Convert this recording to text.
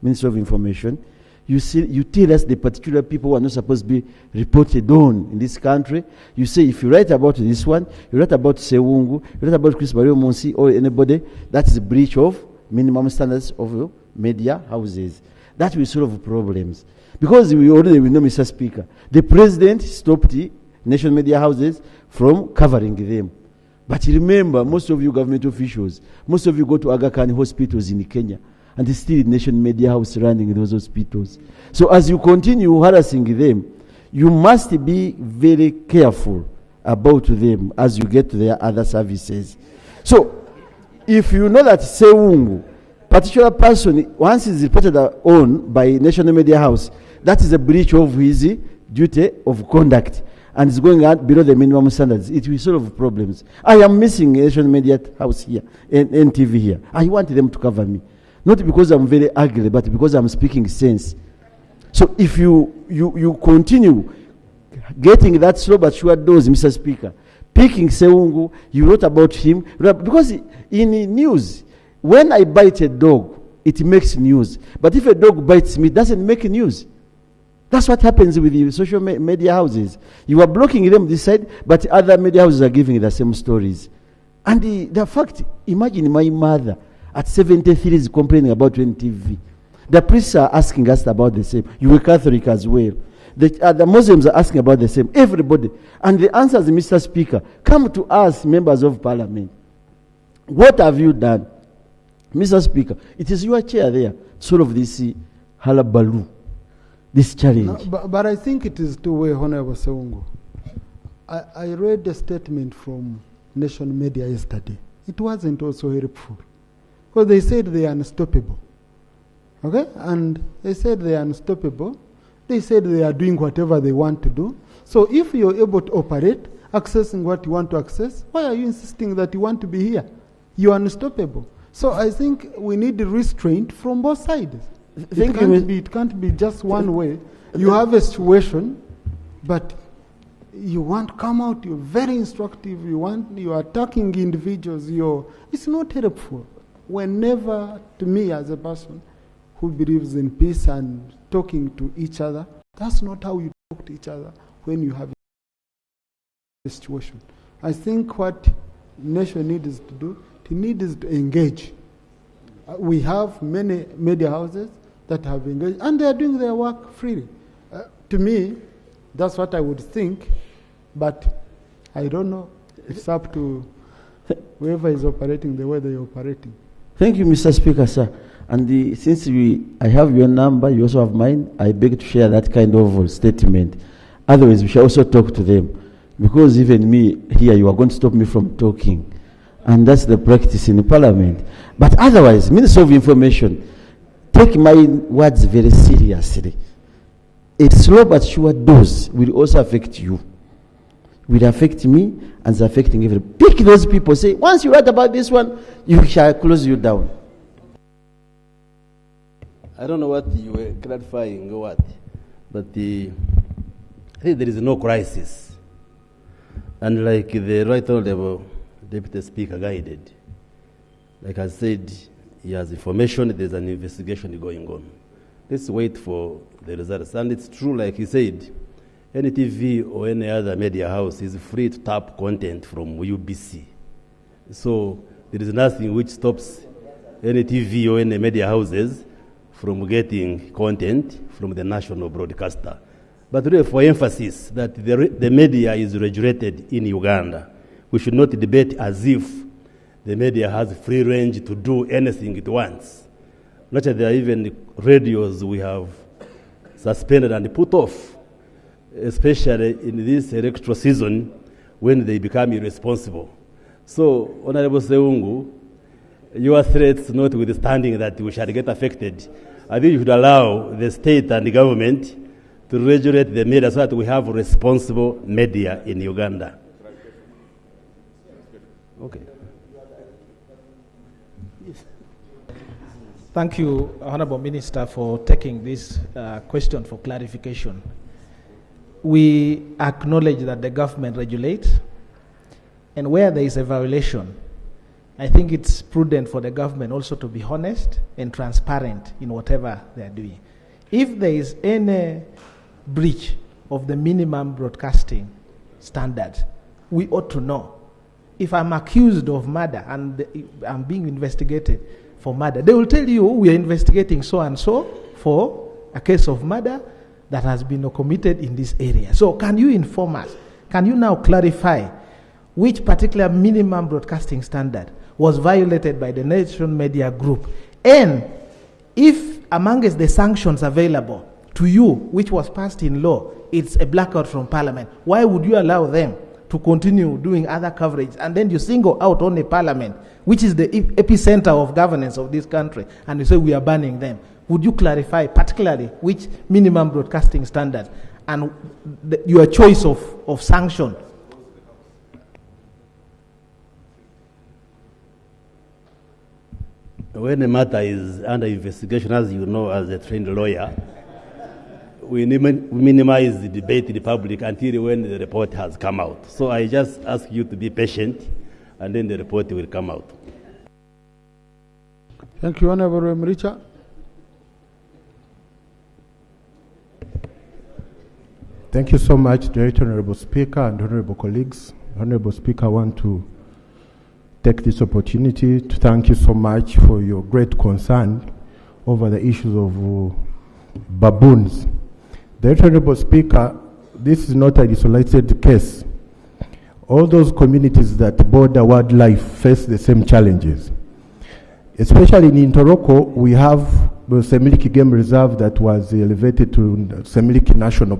Minister of Information, you tell us the particular people who are not supposed to be reported on in this country. You say if you write about this one, you write about Sewungu, you write about Chris Barrio Monsi or anybody, that is a breach of minimum standards of media houses. That will solve problems. Because we know, Mr. Speaker, the president stopped the national media houses from covering them. But remember, most of you government officials, most of you go to Aga Khan hospitals in Kenya, and it's still national media house running those hospitals. So as you continue harassing them, you must be very careful about them as you get to their other services. So if you know that Sewungu, particular person, once is reported on by national media house, that is a breach of his duty of conduct and is going out below the minimum standards, it will solve problems. I am missing a national media house here, NTV here. I want them to cover me. Not because I'm very ugly, but because I'm speaking sense. So if you continue getting that slow but sure dose, Mr. Speaker, picking Sewungu, you wrote about him, because in news, when I bite a dog, it makes news. But if a dog bites me, it doesn't make news. That's what happens with the social media houses. You are blocking them this side, but other media houses are giving the same stories. And the fact, imagine my mother at 73 is complaining about NTV. The priests are asking us about the same. You were Catholic as well. The Muslims are asking about the same. Everybody. And the answer is, Mr. Speaker, come to us, members of parliament. What have you done? Mr. Speaker, it is your chair there, sort of this halabaloo, this challenge. No, but I think it is two-way, Honorable Sewungu. I read a statement from Nation Media yesterday. It wasn't also helpful. Because they said they are unstoppable. Okay? And they said they are unstoppable. They said they are doing whatever they want to do. So if you're able to operate, accessing what you want to access, why are you insisting that you want to be here? You are unstoppable. So I think we need restraint from both sides. It can't be just one way. You have a situation, but you want to come out, you're very instructive, you are attacking individuals, it's not helpful. Whenever, to me as a person who believes in peace and talking to each other, that's not how you talk to each other when you have a situation. I think what nation needs to do, it needs to engage. We have many media houses that have engaged, and they are doing their work freely. To me, that's what I would think, but I don't know. It's up to whoever is operating the way they are operating. Thank you, Mr. Speaker, sir. And since I have your number, you also have mine, I beg to share that kind of statement. Otherwise, we shall also talk to them. Because even me here, you are going to stop me from talking. And that's the practice in the parliament. But otherwise, Minister of Information, take my words very seriously. A slow but sure dose will also affect you. Will affect me and it's affecting everybody. Pick those people. Say, once you write about this one, you shall close you down. I don't know what you were clarifying or what, but I think there is no crisis. And like the right honorable Deputy Speaker guided, like I said, he has information, there's an investigation going on. Let's wait for the results. And it's true, like he said, any TV or any other media house is free to tap content from UBC. So there is nothing which stops any TV or any media houses from getting content from the national broadcaster. But really for emphasis that the media is regulated in Uganda, we should not debate as if the media has free range to do anything it wants. Not that there are even radios we have suspended and put off, especially in this electoral season when they become irresponsible. So, Honorable Sewungu, your threats notwithstanding that we shall get affected, I think you should allow the state and the government to regulate the media so that we have responsible media in Uganda. Okay. Thank you, Honorable Minister, for taking this question for clarification. We acknowledge that the government regulates, and where there is a violation, I think it's prudent for the government also to be honest and transparent in whatever they are doing. If there is any breach of the minimum broadcasting standards, we ought to know. If I'm accused of murder and I'm being investigated for murder, they will tell you we are investigating so and so for a case of murder that has been committed in this area. So can you inform us? Can you now clarify which particular minimum broadcasting standard was violated by the Nation Media Group? And if amongst the sanctions available to you, which was passed in law, it's a blackout from Parliament, why would you allow them to continue doing other coverage? And then you single out only Parliament, which is the epicenter of governance of this country, and you say we are banning them. Would you clarify particularly which minimum broadcasting standards and your choice of sanction? When a matter is under investigation, as you know, as a trained lawyer, we minimize the debate in the public until when the report has come out. So I just ask you to be patient, and then the report will come out. Thank you, Honorable Mricha. Thank you so much, Director, Honorable Speaker, and Honorable colleagues. Honorable Speaker, I want to take this opportunity to thank you so much for your great concern over the issues of baboons. Director, Honorable Speaker, this is not an isolated case. All those communities that border wildlife face the same challenges. Especially in Intoroko, we have the Semiliki Game Reserve that was elevated to Semiliki National